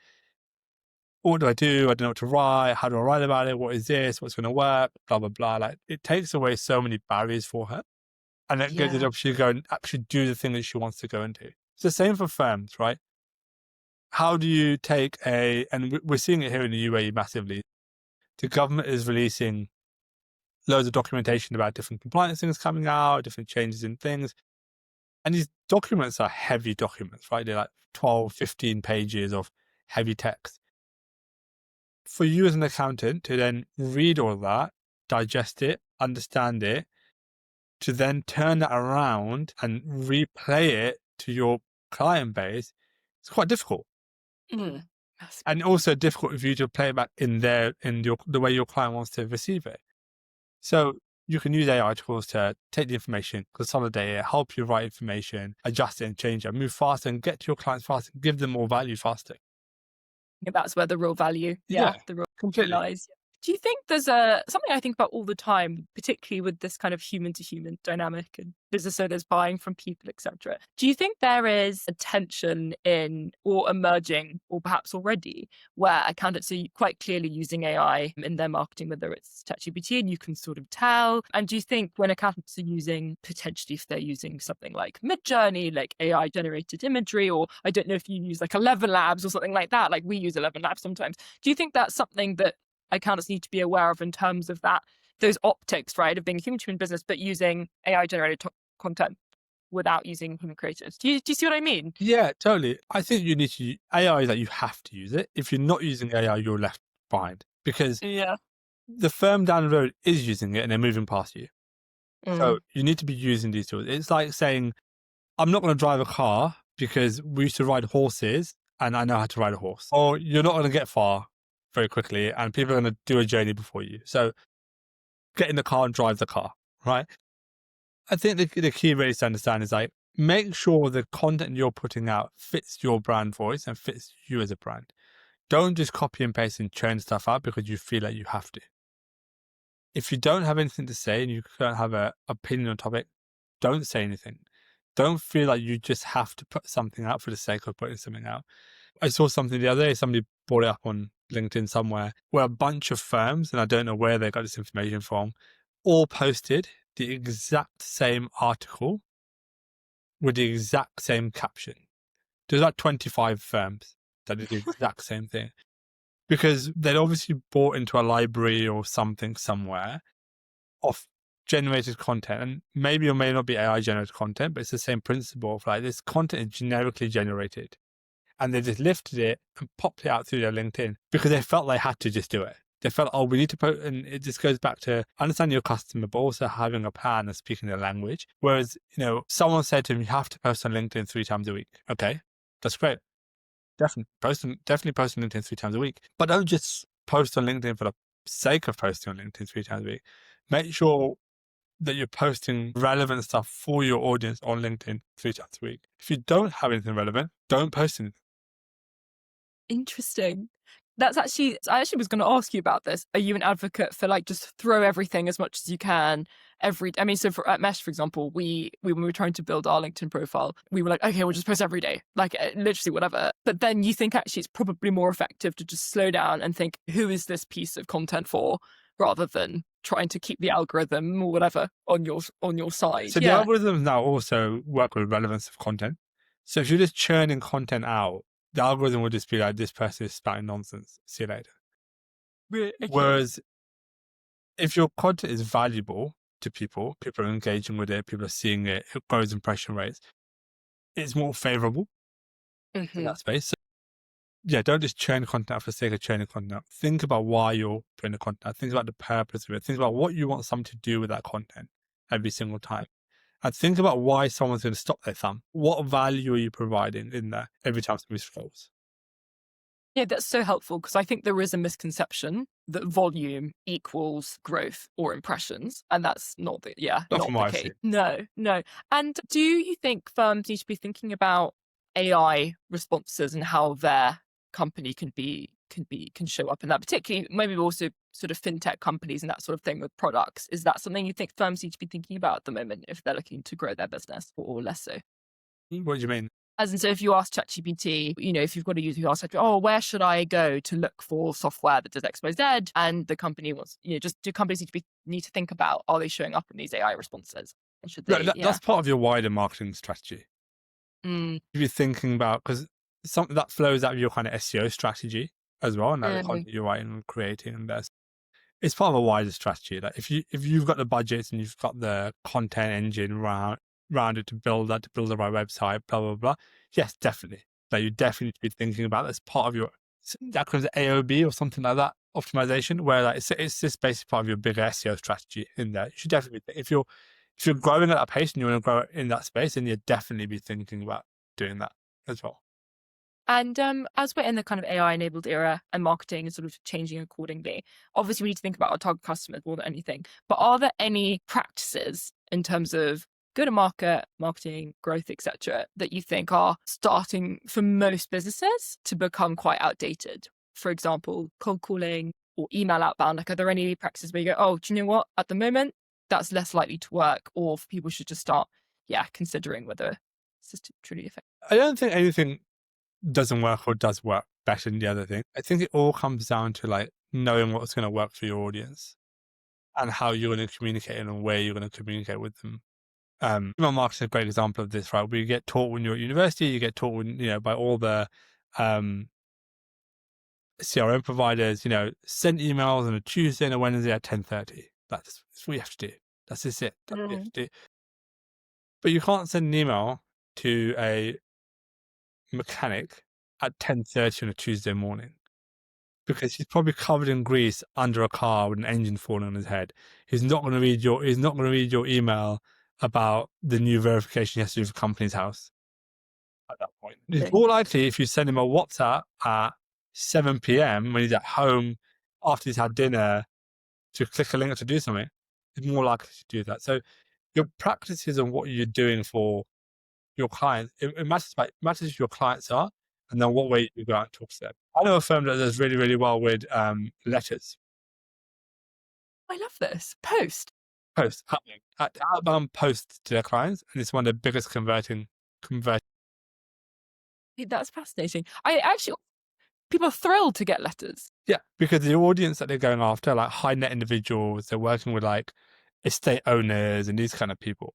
what do? I don't know what to write. How do I write about it? What is this? What's going to work? Blah, blah, blah. Like it takes away so many barriers for her. And it gives her the opportunity to go and actually do the thing that she wants to go and do. It's the same for firms, right? How do you take and we're seeing it here in the UAE massively. The government is releasing loads of documentation about different compliance things coming out, different changes in things. And these documents are heavy documents, right? They're like 12, 15 pages of heavy text. For you as an accountant to then read all that, digest it, understand it, to then turn that around and replay it to your client base, it's quite difficult. And also difficult for you to play it back in the way your client wants to receive it. So you can use AI tools to take the information, consolidate it, help you write information, adjust it and change it, move faster and get to your clients faster, give them more value faster. That's where the real value, the real completely lies. Do you think there's something I think about all the time, particularly with this kind of human to human dynamic and business owners buying from people, etc. Do you think there is a tension in or emerging, or perhaps already, where accountants are quite clearly using AI in their marketing, whether it's ChatGPT, and you can sort of tell? And do you think when accountants are using, potentially if they're using something like Midjourney, like AI generated imagery, or I don't know if you use like 11 Labs or something like that, like we use 11 Labs sometimes. Do you think that's something that accountants need to be aware of in terms of those optics, right, of being a human-to-human business, but using AI-generated content without using human creators? Do you see what I mean? Yeah, totally. I think you need to AI is that you have to use it. If you're not using AI, you're left behind because the firm down the road is using it and they're moving past you. So you need to be using these tools. It's like saying, I'm not going to drive a car because we used to ride horses and I know how to ride a horse. Or you're not going to get far very quickly and people are going to do a journey before you. So get in the car and drive the car, right? I think the key really to understand is like, make sure the content you're putting out fits your brand voice and fits you as a brand. Don't just copy and paste and churn stuff out because you feel like you have to. If you don't have anything to say and you don't have an opinion on topic, don't say anything. Don't feel like you just have to put something out for the sake of putting something out. I saw something the other day, somebody brought it up on LinkedIn somewhere, where a bunch of firms, and I don't know where they got this information from, all posted the exact same article with the exact same caption. There's like 25 firms that did the exact same thing. Because they'd obviously bought into a library or something somewhere of generated content, and maybe or may not be AI generated content, but it's the same principle of like this content is generically generated. And they just lifted it and popped it out through their LinkedIn because they felt they had to just do it. They felt, oh, we need to put, and it just goes back to understanding your customer, but also having a plan and speaking their language. Whereas, someone said to me, you have to post on LinkedIn 3 times a week. Okay, that's great. Definitely post on LinkedIn 3 times a week. But don't just post on LinkedIn for the sake of posting on LinkedIn 3 times a week. Make sure that you're posting relevant stuff for your audience on LinkedIn 3 times a week. If you don't have anything relevant, don't post anything. Interesting. I actually was going to ask you about this. Are you an advocate for like just throw everything as much as you can so at Mesh, for example, when we were trying to build our LinkedIn profile, we were like, okay, we'll just post every day, like literally whatever. But then you think actually it's probably more effective to just slow down and think, who is this piece of content for, rather than trying to keep the algorithm or whatever on your side. So the algorithms now also work with relevance of content. So if you're just churning content out, the algorithm will just be like, this person is spouting nonsense. See you later. Really? Okay. Whereas if your content is valuable to people are engaging with it, people are seeing it, it grows impression rates, it's more favorable in that space. So yeah, don't just churn content out for the sake of churning content out. Think about why you're putting the content out. Think about the purpose of it. Think about what you want someone to do with that content every single time. And think about why someone's going to stop their thumb. What value are you providing in there every time somebody scrolls? Yeah, that's so helpful, because I think there is a misconception that volume equals growth or impressions, and that's not the case. No. And do you think firms need to be thinking about AI responses and how their company can show up in that, particularly maybe also sort of fintech companies and that sort of thing with products? Is that something you think firms need to be thinking about at the moment if they're looking to grow their business, or less so? What do you mean? As in, so if you ask ChatGPT, if you've got a user who asks, oh, where should I go to look for software that does X, Y, Z? And the company wants, do companies need to think about, are they showing up in these AI responses? And should they? That's part of your wider marketing strategy. If you're thinking about, because something that flows out of your kind of SEO strategy as well, and that the content you're writing and creating, and it's part of a wider strategy. Like if you've got the budgets and you've got the content engine around it to build the right website, blah blah blah. Yes, definitely. Like you definitely need to be thinking about that's part of your acronyms AOB or something like that, optimization, where like it's just basically part of your bigger SEO strategy in there. You should definitely if you're growing at that pace and you want to grow in that space, then you'd definitely be thinking about doing that as well. And as we're in the kind of AI-enabled era and marketing is sort of changing accordingly, obviously we need to think about our target customers more than anything. But are there any practices in terms of go-to-market, marketing, growth, etc., that you think are starting for most businesses to become quite outdated? For example, cold calling or email outbound. Like, are there any practices where you go, oh, do you know what? At the moment, that's less likely to work, or people should just start, considering whether this is truly effective? I don't think anything doesn't work or does work better than the other thing. I think it all comes down to like knowing what's going to work for your audience and how you're going to communicate and where you're going to communicate with them. Email marketing is a great example of this, right? We get taught when you're at university, you get taught by all the CRM providers, send emails on a Tuesday and a Wednesday at 10:30. That's what you have to do. That's just it. That's what you have to do. But you can't send an email to a mechanic at 10:30 on a Tuesday morning, because he's probably covered in grease under a car with an engine falling on his head. He's not going to read your email about the new verification he has to do for company's house at that point. It's more likely if you send him a WhatsApp at 7 p.m. when he's at home after he's had dinner to click a link to do something. It's more likely to do that. So your practices and what you're doing for your clients, it matters who your clients are, and then what way you go out and talk to them. I know a firm that does really, really well with letters. I love this. Post. Outbound posts to their clients, and it's one of the biggest converting. That's fascinating. People are thrilled to get letters. Yeah, because the audience that they're going after, like high net individuals, they're working with like estate owners and these kind of people.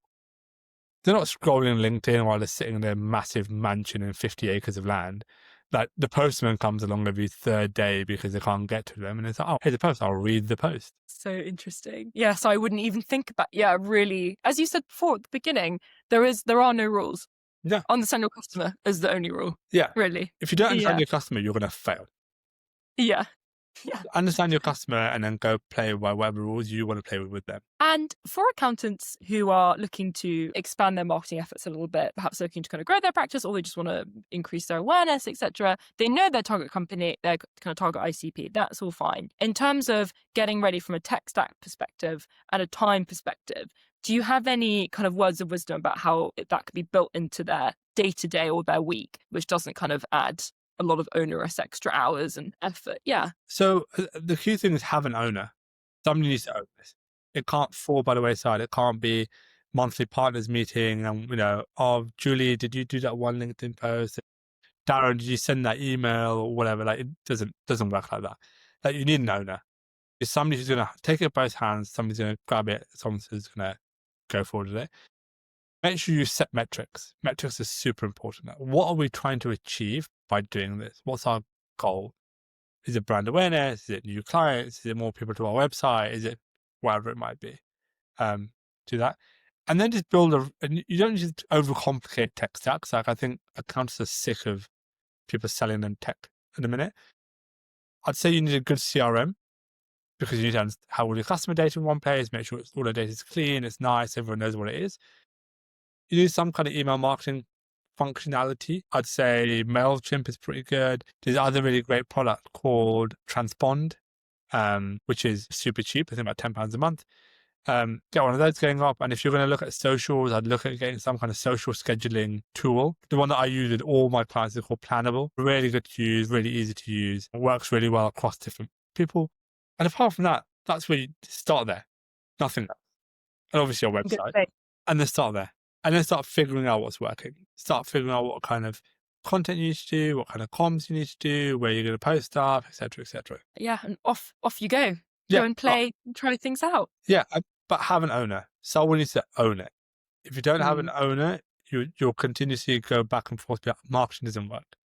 They're not scrolling LinkedIn while they're sitting in their massive mansion and 50 acres of land. Like the postman comes along every third day because they can't get to them, and it's like, oh, here's the post, I'll read the post. So interesting. Yes, I wouldn't even think about. Yeah, really. As you said before at the beginning, there are no rules. Yeah. Understand your customer is the only rule. Yeah. Really. If you don't understand your customer, you're going to fail. Yeah. Understand your customer and then go play by whatever rules you want to play with them. And for accountants who are looking to expand their marketing efforts a little bit, perhaps looking to kind of grow their practice, or they just want to increase their awareness, etc., they know their target company, their kind of target ICP. That's all fine. In terms of getting ready from a tech stack perspective and a time perspective, do you have any kind of words of wisdom about how that could be built into their day-to-day or their week, which doesn't kind of add a lot of onerous extra hours and effort. Yeah. So the key thing is have an owner. Somebody needs to own this. It can't fall by the wayside. It can't be monthly partners meeting and, oh, Julie, did you do that one LinkedIn post? Darren, did you send that email or whatever? Like, it doesn't work like that. Like, you need an owner. It's somebody who's going to take it both hands. Somebody's going to grab it. Someone who's going to go forward with it. Make sure you set metrics. Metrics are super important. What are we trying to achieve by doing this? What's our goal? Is it brand awareness? Is it new clients? Is it more people to our website? Is it whatever it might be? Do that. And then just and you don't just overcomplicate tech stacks. Like, I think accountants are sick of people selling them tech in a minute. I'd say you need a good CRM because you need to have all your customer data in one place, make sure all the data is clean, it's nice, everyone knows what it is. You need some kind of email marketing functionality. I'd say MailChimp is pretty good. There's other really great product called Transpond, which is super cheap. I think about £10 a month. Get one of those going up. And if you're going to look at socials, I'd look at getting some kind of social scheduling tool. The one that I use with all my clients is called Plannable. Really good to use, really easy to use. It works really well across different people. And apart from that, that's where you start there. Nothing else. And obviously your website. And then start there. And then start figuring out what's working. Start figuring out what kind of content you need to do, what kind of comms you need to do, where you're going to post stuff, etc., etc. Yeah, and off you go. Go and play, try things out. Yeah, but have an owner. Someone needs to own it. If you don't have an owner, you'll continuously go back and forth. Marketing doesn't work.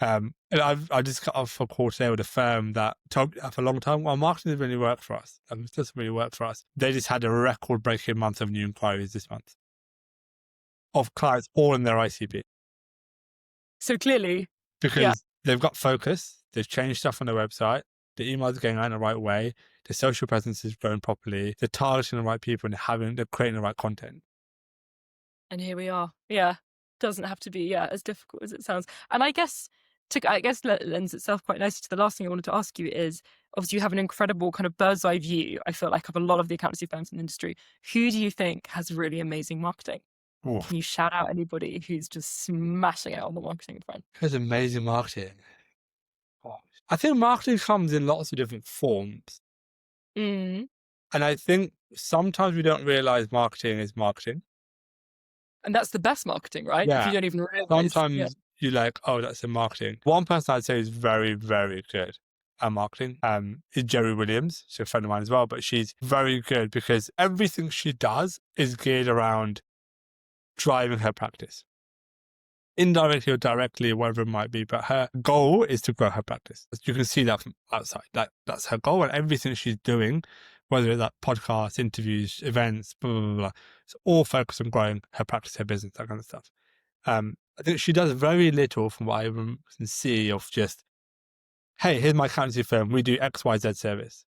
And I just got off a call today with a firm that told me for a long time, well, marketing doesn't really work for us. It doesn't really work for us. They just had a record-breaking month of new inquiries this month of clients all in their ICB. So clearly. Because they've got focus, they've changed stuff on their website, the emails are going out in the right way, the social presence is growing properly, they're targeting the right people and they're creating the right content. And here we are. Yeah. Doesn't have to be as difficult as it sounds. And I guess lends itself quite nicely to the last thing I wanted to ask you is, obviously you have an incredible kind of bird's eye view, I feel like, of a lot of the accountancy firms in the industry. Who do you think has really amazing marketing? Ooh. Can you shout out anybody who's just smashing it on the marketing front? Who's amazing marketing? Oh. I think marketing comes in lots of different forms. And I think sometimes we don't realize marketing is marketing. And that's the best marketing, right? Yeah. If you don't even realize. Sometimes you're like, oh, that's a marketing. One person I'd say is very, very good at marketing is Jerry Williams. She's a friend of mine as well, but she's very good because everything she does is geared around driving her practice. Indirectly or directly, whatever it might be, but her goal is to grow her practice. You can see that from outside. That's her goal, and everything she's doing, whether it's like podcasts, interviews, events, blah, blah, blah, blah, it's all focused on growing her practice, her business, that kind of stuff. I think she does very little from what I can see of just, hey, here's my accountancy firm, we do XYZ service.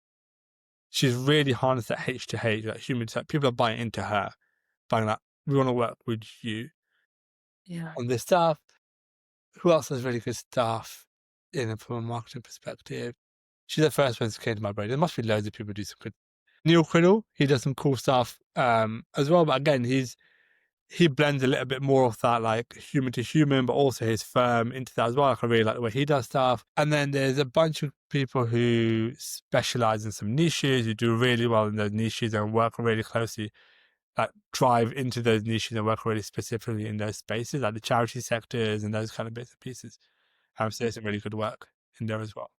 She's really harnessed that H to H, that human touch. People are buying into her, buying that, we want to work with you. On this stuff. Who else has really good stuff from a marketing perspective? She's the first one that came to my brain. There must be loads of people who do some good. Neil Criddle, he does some cool stuff as well. But again, he blends a little bit more of that like human to human, but also his firm into that as well. Like, I really like the way he does stuff. And then there's a bunch of people who specialize in some niches, who do really well in those niches and work really closely, like drive into those niches and work really specifically in those spaces, like the charity sectors and those kind of bits and pieces. So there's some really good work in there as well.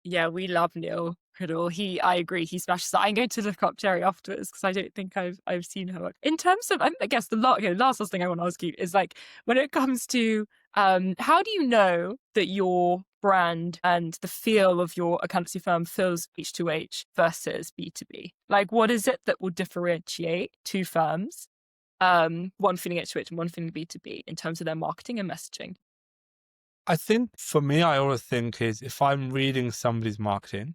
Yeah, we love Neil Criddle. I agree, he smashes that. I'm going to look up Jerry afterwards because I don't think I've seen her work. In terms of, I guess the last thing I want to ask you is, like, when it comes to how do you know that your brand and the feel of your accountancy firm feels H2H versus B2B? Like, what is it that will differentiate two firms, one feeling H2H and one feeling B2B, in terms of their marketing and messaging? I think for me, I always think is, if I'm reading somebody's marketing,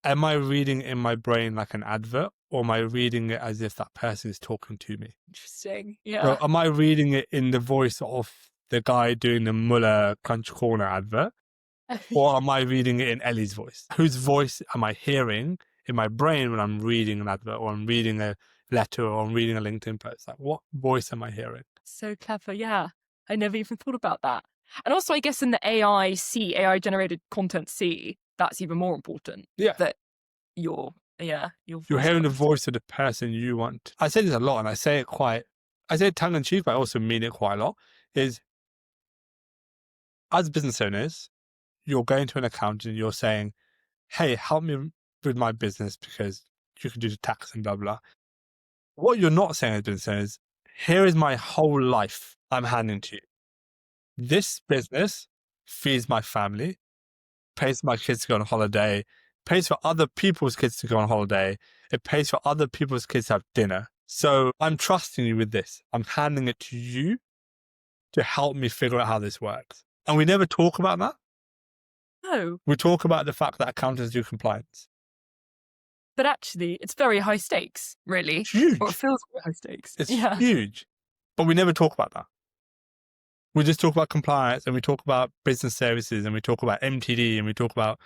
am I reading in my brain like an advert, or am I reading it as if that person is talking to me? Interesting. Yeah. So am I reading it in the voice of the guy doing the Muller Crunch Corner advert? Or am I reading it in Ellie's voice? Whose voice am I hearing in my brain when I'm reading an advert, or I'm reading a letter, or I'm reading a LinkedIn post? Like, what voice am I hearing? So clever. Yeah. I never even thought about that. And also, I guess in the AI generated content that's even more important. Yeah. That your You're voice hearing the comes. voice of the person you want. I say this a lot, and I say it tongue in cheek, but I also mean it quite a lot, is as business owners, you're going to an accountant and you're saying, hey, help me with my business because you can do the tax and blah, blah. What you're not saying as business owners, here is my whole life I'm handing to you. This business feeds my family, pays for my kids to go on holiday, pays for other people's kids to go on holiday. It pays for other people's kids to have dinner. So I'm trusting you with this. I'm handing it to you to help me figure out how this works. And we never talk about that. No. We talk about the fact that accountants do compliance. But actually, it's very high stakes, really. It's huge. Or it feels very high stakes. It's huge. But we never talk about that. We just talk about compliance and we talk about business services and we talk about MTD and we talk about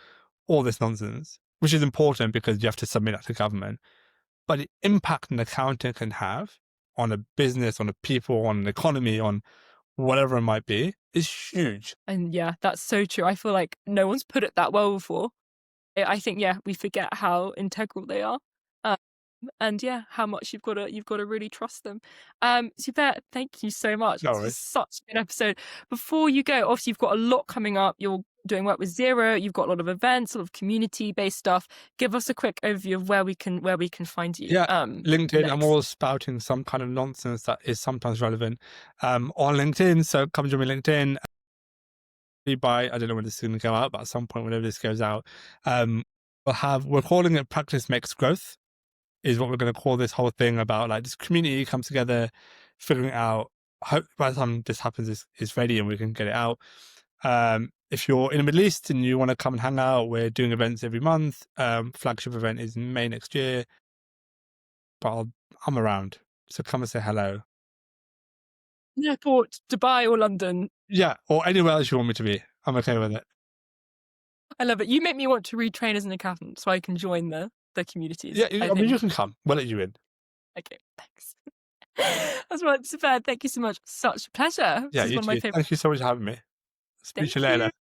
all this nonsense, which is important because you have to submit that to government. But the impact an accountant can have on a business, on a people, on an economy, on whatever it might be, is huge. And yeah, that's so true. I feel like no one's put it that well before. I think, we forget how integral they are. And how much you've got to really trust them. Zubair, thank you so much. No This was such a good episode. Before you go, obviously you've got a lot coming up. You're doing work with Zero. You've got a lot of events, a lot of community-based stuff. Give us a quick overview of where we can find you. Yeah, LinkedIn. Next. I'm always spouting some kind of nonsense that is sometimes relevant on LinkedIn. So come join me on LinkedIn. I don't know when this is going to go out, but at some point, whenever this goes out, we're calling it Practice Makes Growth. Is what we're going to call this whole thing about, like, this community comes together, figuring it out. Hope by the time this happens is ready and we can get it out. If you're in the Middle East and you want to come and hang out, we're doing events every month. Flagship event is in May next year, but I'm around, so come and say hello. Yeah, for Dubai or London. Yeah, or anywhere else you want me to be. I'm okay with it. I love it. You make me want to retrain as an accountant so I can join the communities. Yeah, I mean, you can come. We'll let you in. Okay, thanks. That's right, Zubair. Thank you so much. Such a pleasure. Yeah, This is you one of my too. favorite. Thank you so much for having me. Speak to you later.